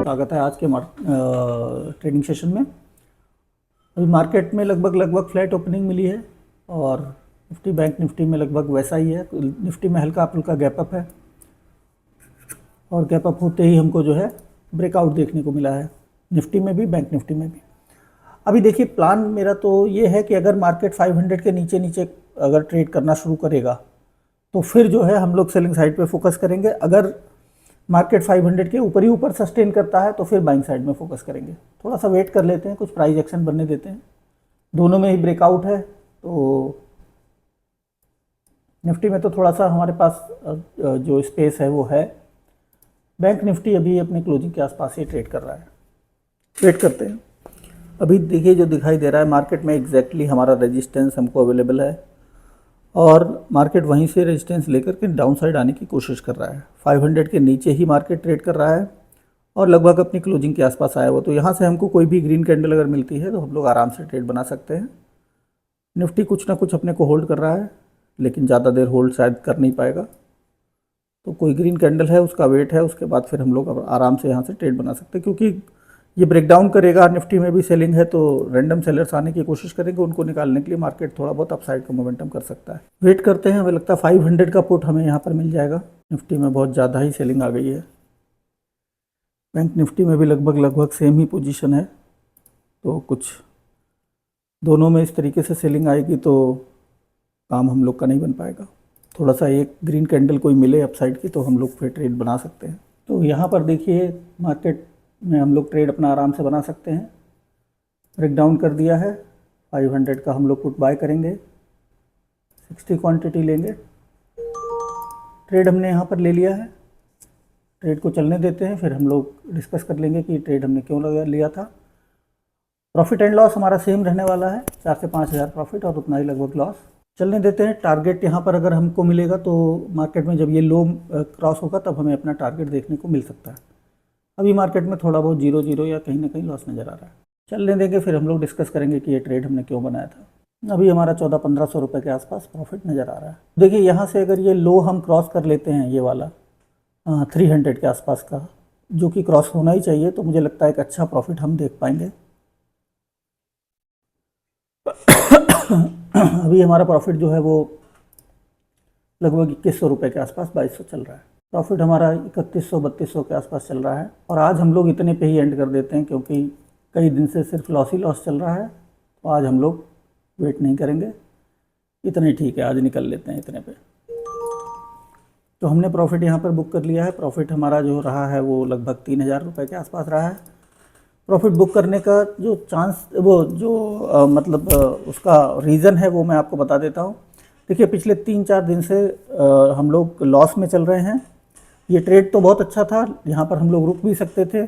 स्वागत है आज के ट्रेडिंग सेशन में। अभी मार्केट में लगभग फ्लैट ओपनिंग मिली है और निफ्टी बैंक निफ्टी में लगभग वैसा ही है। निफ्टी में हल्का फुल्का गैप अप है और गैप अप होते ही हमको जो है ब्रेकआउट देखने को मिला है, निफ्टी में भी बैंक निफ्टी में भी। अभी देखिए प्लान मेरा तो ये है कि अगर मार्केट 500 के नीचे नीचे अगर ट्रेड करना शुरू करेगा तो फिर जो है हम लोग सेलिंग साइड पे फोकस करेंगे। अगर मार्केट 500 के ऊपर ही ऊपर सस्टेन करता है तो फिर बाइंग साइड में फोकस करेंगे। थोड़ा सा वेट कर लेते हैं, कुछ प्राइस एक्शन बनने देते हैं। दोनों में ही ब्रेकआउट है तो निफ्टी में तो थोड़ा सा हमारे पास जो स्पेस है वो है। बैंक निफ्टी अभी अपने क्लोजिंग के आसपास ही ट्रेड कर रहा है, वेट करते हैं। अभी देखिए जो दिखाई दे रहा है मार्केट में एग्जैक्टली हमारा रेजिस्टेंस हमको अवेलेबल है और मार्केट वहीं से रेजिस्टेंस लेकर के डाउन साइड आने की कोशिश कर रहा है। 500 के नीचे ही मार्केट ट्रेड कर रहा है और लगभग अपनी क्लोजिंग के आसपास आया हुआ। तो यहाँ से हमको कोई भी ग्रीन कैंडल अगर मिलती है तो हम लोग आराम से ट्रेड बना सकते हैं। निफ्टी कुछ ना कुछ अपने को होल्ड कर रहा है लेकिन ज़्यादा देर होल्ड शायद कर नहीं पाएगा। तो कोई ग्रीन कैंडल है उसका वेट है, उसके बाद फिर हम लोग आराम से यहाँ से ट्रेड बना सकते हैं। क्योंकि ये ब्रेकडाउन करेगा, निफ्टी में भी सेलिंग है तो रैंडम सेलर्स आने की कोशिश करेंगे, उनको निकालने के लिए मार्केट थोड़ा बहुत अपसाइड का मोमेंटम कर सकता है। वेट करते हैं, हमें लगता है 500 का पुट हमें यहाँ पर मिल जाएगा। निफ्टी में बहुत ज़्यादा ही सेलिंग आ गई है। बैंक निफ्टी में भी लगभग सेम ही पोजीशन है। तो कुछ दोनों में इस तरीके से सेलिंग आएगी तो काम हम लोग का नहीं बन पाएगा। थोड़ा सा एक ग्रीन कैंडल कोई मिले अपसाइड की तो हम लोग फिर ट्रेड बना सकते हैं। तो यहाँ पर देखिए मार्केट में हम लोग ट्रेड अपना आराम से बना सकते हैं। ब्रेक डाउन कर दिया है, 500 का हम लोग पुट बाय करेंगे, 60 क्वांटिटी लेंगे। ट्रेड हमने यहाँ पर ले लिया है, ट्रेड को चलने देते हैं, फिर हम लोग डिस्कस कर लेंगे कि ट्रेड हमने क्यों लिया था। प्रॉफिट एंड लॉस हमारा सेम रहने वाला है, 4 से 5 हज़ार प्रॉफिट और उतना ही लगभग लॉस। चलने देते हैं। टारगेट यहाँ पर अगर हमको मिलेगा तो मार्केट में जब ये लो क्रॉस होगा तब हमें अपना टारगेट देखने को मिल सकता है। अभी मार्केट में थोड़ा बहुत 0-0 या कहीं ना कहीं लॉस नज़र आ रहा है। चलने देंगे, फिर हम लोग डिस्कस करेंगे कि ये ट्रेड हमने क्यों बनाया था। अभी हमारा 1400-1500 रुपये के आसपास प्रॉफिट नज़र आ रहा है। देखिए यहाँ से अगर ये लो हम क्रॉस कर लेते हैं, ये वाला 300 के आसपास का, जो कि क्रॉस होना ही चाहिए, तो मुझे लगता है एक अच्छा प्रॉफिट हम देख पाएंगे। अभी हमारा प्रॉफिट जो है वो लगभग 2100 रुपये के आसपास 2200 चल रहा है। प्रॉफिट हमारा 3100-3200 के आसपास चल रहा है और आज हम लोग इतने पे ही एंड कर देते हैं क्योंकि कई दिन से सिर्फ लॉस ही लॉस चल रहा है। तो आज हम लोग वेट नहीं करेंगे, इतने ठीक है, आज निकल लेते हैं इतने पे। तो हमने प्रॉफिट यहाँ पर बुक कर लिया है। प्रॉफिट हमारा जो रहा है वो लगभग 3000 रुपये के आसपास रहा है। प्रॉफिट बुक करने का जो चांस उसका रीज़न है वो मैं आपको बता देता हूँ। देखिए पिछले 3-4 दिन से हम लोग लॉस में चल रहे हैं। ये ट्रेड तो बहुत अच्छा था, यहाँ पर हम लोग रुक भी सकते थे।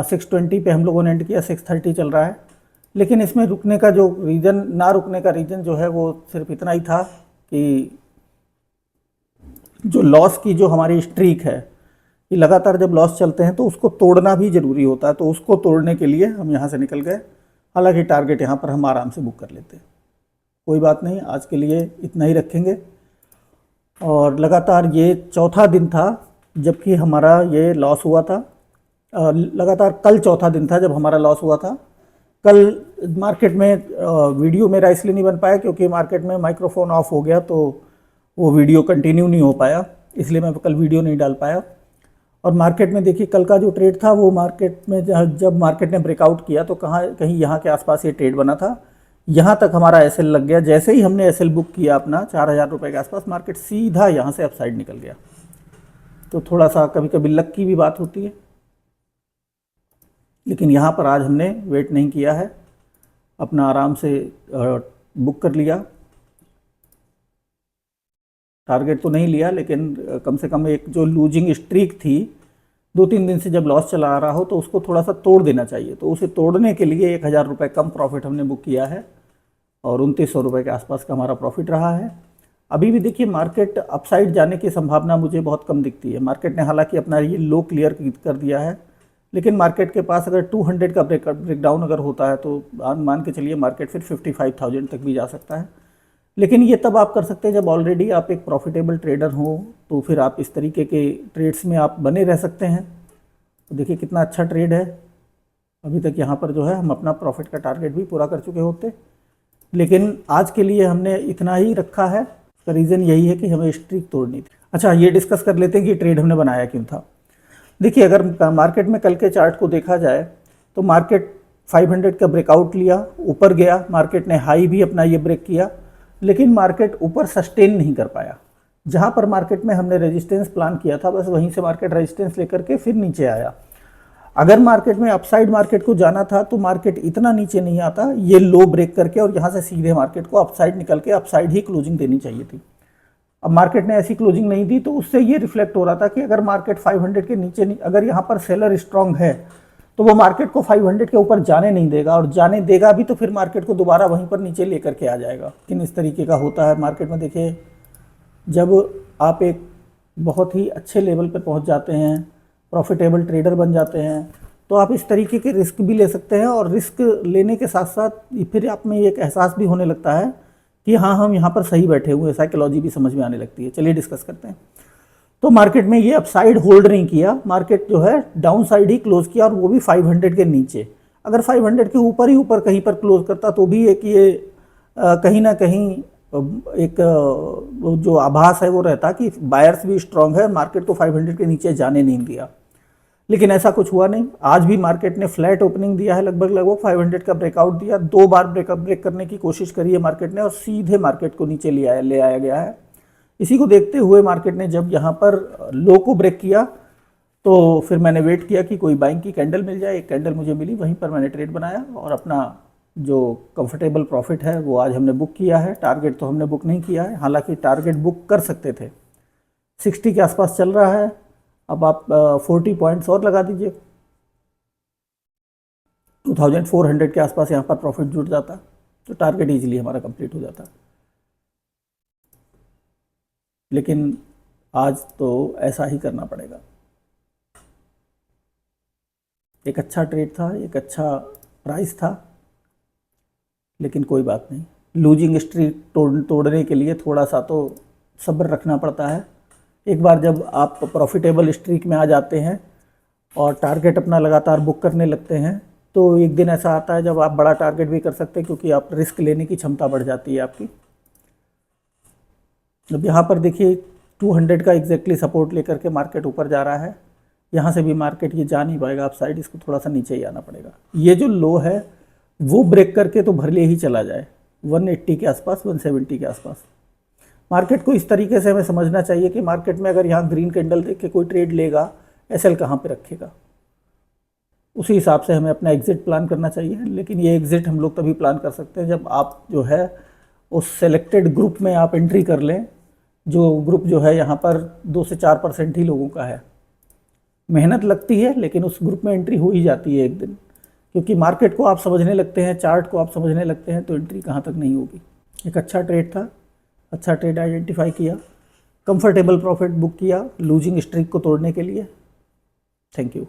620 पे हम लोगों ने एंड किया, 630 चल रहा है। लेकिन इसमें रुकने का जो रीज़न, ना रुकने का रीज़न जो है वो सिर्फ इतना ही था कि जो लॉस की जो हमारी स्ट्रीक है, कि लगातार जब लॉस चलते हैं तो उसको तोड़ना भी ज़रूरी होता है। तो उसको तोड़ने के लिए हम यहाँ से निकल गए। हालांकि टारगेट यहाँ पर हम आराम से बुक कर लेते हैं, कोई बात नहीं, आज के लिए इतना ही रखेंगे। और लगातार ये चौथा दिन था जबकि हमारा ये लॉस हुआ था। लगातार कल चौथा दिन था जब हमारा लॉस हुआ था। कल मार्केट में वीडियो मेरा इसलिए नहीं बन पाया क्योंकि मार्केट में माइक्रोफोन ऑफ हो गया तो वो वीडियो कंटिन्यू नहीं हो पाया, इसलिए मैं कल वीडियो नहीं डाल पाया। और मार्केट में देखिए कल का जो ट्रेड था वो मार्केट में जब मार्केट ने ब्रेकआउट किया तो कहीं यहाँ के आसपास ये ट्रेड बना था। यहाँ तक हमारा एसएल लग गया। जैसे ही हमने एसएल बुक किया अपना 4000 रुपये के आसपास, मार्केट सीधा यहाँ से अपसाइड निकल गया। तो थोड़ा सा कभी कभी लक की भी बात होती है, लेकिन यहाँ पर आज हमने वेट नहीं किया है, अपना आराम से बुक कर लिया। टारगेट तो नहीं लिया लेकिन कम से कम एक जो लूजिंग स्ट्रीक थी 2-3 दिन से, जब लॉस चला आ रहा हो तो उसको थोड़ा सा तोड़ देना चाहिए। तो उसे तोड़ने के लिए 1000 रुपये कम प्रॉफिट हमने बुक किया है और 2900 रुपये के आसपास का हमारा प्रॉफिट रहा है। अभी भी देखिए मार्केट अपसाइड जाने की संभावना मुझे बहुत कम दिखती है। मार्केट ने हालांकि अपना ये लो क्लियर कर दिया है, लेकिन मार्केट के पास अगर 200 का ब्रेकडाउन अगर होता है तो मान के चलिए मार्केट फिर 55,000 तक भी जा सकता है। लेकिन ये तब आप कर सकते हैं जब ऑलरेडी आप एक प्रॉफिटेबल ट्रेडर हो, तो फिर आप इस तरीके के ट्रेड्स में आप बने रह सकते हैं। तो देखिए कितना अच्छा ट्रेड है। अभी तक यहाँ पर जो है हम अपना प्रॉफिट का टारगेट भी पूरा कर चुके होते, लेकिन आज के लिए हमने इतना ही रखा है। उसका रीज़न यही है कि हमें स्ट्रीक तोड़नी थी। अच्छा, ये डिस्कस कर लेते हैं कि ट्रेड हमने बनाया क्यों था। देखिए, अगर मार्केट में कल के चार्ट को देखा जाए तो मार्केट 500 का ब्रेकआउट लिया, ऊपर गया, मार्केट ने हाई भी अपना ये ब्रेक किया, लेकिन मार्केट ऊपर सस्टेन नहीं कर पाया। जहाँ पर मार्केट में हमने रेजिस्टेंस प्लान किया था, बस वहीं से मार्केट रेजिस्टेंस लेकर के फिर नीचे आया। अगर मार्केट में अपसाइड मार्केट को जाना था तो मार्केट इतना नीचे नहीं आता, ये लो ब्रेक करके और यहाँ से सीधे मार्केट को अपसाइड निकल के अपसाइड ही क्लोजिंग देनी चाहिए थी। अब मार्केट ने ऐसी क्लोजिंग नहीं दी, तो उससे ये रिफ्लेक्ट हो रहा था कि अगर मार्केट 500 के नीचे नहीं, अगर यहाँ पर सेलर स्ट्रांग है तो वो मार्केट को 500 के ऊपर जाने नहीं देगा, और जाने देगा भी तो फिर मार्केट को दोबारा वहीं पर नीचे लेकर के आ जाएगा। लेकिन इस तरीके का होता है मार्केट में। देखिए, जब आप एक बहुत ही अच्छे लेवल पर पहुँच जाते हैं, प्रॉफिटेबल ट्रेडर बन जाते हैं, तो आप इस तरीके के रिस्क भी ले सकते हैं, और रिस्क लेने के साथ साथ फिर आप में एक एहसास भी होने लगता है कि हाँ, हम यहाँ पर सही बैठे हुए हैं, साइकोलॉजी भी समझ में आने लगती है। चलिए डिस्कस करते हैं। तो मार्केट में ये अपसाइड होल्ड नहीं किया, मार्केट जो है डाउन साइड ही क्लोज किया, और वो भी 500 के नीचे। अगर 500 के ऊपर ही ऊपर कहीं पर क्लोज करता तो भी एक ये कहीं ना कहीं एक जो आभास है वो रहता कि बायर्स भी स्ट्रांग है, मार्केट को 500 के नीचे जाने नहीं दिया। लेकिन ऐसा कुछ हुआ नहीं। आज भी मार्केट ने फ्लैट ओपनिंग दिया है, लगभग 500 का ब्रेकआउट दिया, 2 बार ब्रेक करने की कोशिश करी है मार्केट ने, और सीधे मार्केट को नीचे ले आया गया है। इसी को देखते हुए मार्केट ने जब यहाँ पर लो को ब्रेक किया तो फिर मैंने वेट किया कि कोई बाइंग की कैंडल मिल जाए। एक कैंडल मुझे मिली, वहीं पर मैंने ट्रेड बनाया और अपना जो कंफर्टेबल प्रॉफिट है वो आज हमने बुक किया है। टारगेट तो हमने बुक नहीं किया है, हालांकि टारगेट बुक कर सकते थे। 60 के आसपास चल रहा है, अब आप 40 पॉइंट्स और लगा दीजिए, 2400 के आसपास यहाँ पर प्रॉफिट जुट जाता तो टारगेट इजीली हमारा कंप्लीट हो जाता। लेकिन आज तो ऐसा ही करना पड़ेगा। एक अच्छा ट्रेड था, एक अच्छा प्राइस था, लेकिन कोई बात नहीं। लूजिंग स्ट्रीक तोड़ने के लिए थोड़ा सा तो सब्र रखना पड़ता है। एक बार जब आप प्रॉफिटेबल स्ट्रीक में आ जाते हैं और टारगेट अपना लगातार बुक करने लगते हैं, तो एक दिन ऐसा आता है जब आप बड़ा टारगेट भी कर सकते हैं, क्योंकि आप रिस्क लेने की क्षमता बढ़ जाती है आपकी। अब यहाँ पर देखिए 200 का एग्जैक्टली सपोर्ट लेकर के मार्केट ऊपर जा रहा है। यहाँ से भी मार्केट ये जा नहीं पाएगा अपसाइड, इसको थोड़ा सा नीचे ही आना पड़ेगा। ये जो लो है वो ब्रेक करके तो भर ले ही चला जाए 180 के आसपास, 170 के आसपास। मार्केट को इस तरीके से हमें समझना चाहिए कि मार्केट में अगर यहाँ ग्रीन कैंडल देख के कोई ट्रेड लेगा, एसएल कहाँ पे रखेगा, उसी हिसाब से हमें अपना एग्जिट प्लान करना चाहिए। लेकिन ये एग्जिट हम लोग तभी प्लान कर सकते हैं जब आप जो है उस सेलेक्टेड ग्रुप में आप एंट्री कर लें, जो ग्रुप जो है यहाँ पर 2 से 4% ही लोगों का है। मेहनत लगती है, लेकिन उस ग्रुप में एंट्री हो ही जाती है एक दिन, क्योंकि मार्केट को आप समझने लगते हैं, चार्ट को आप समझने लगते हैं, तो एंट्री कहाँ तक नहीं होगी। एक अच्छा ट्रेड था, अच्छा ट्रेड आइडेंटिफाई किया, कंफर्टेबल प्रॉफिट बुक किया लूजिंग स्ट्रीक को तोड़ने के लिए। Thank you.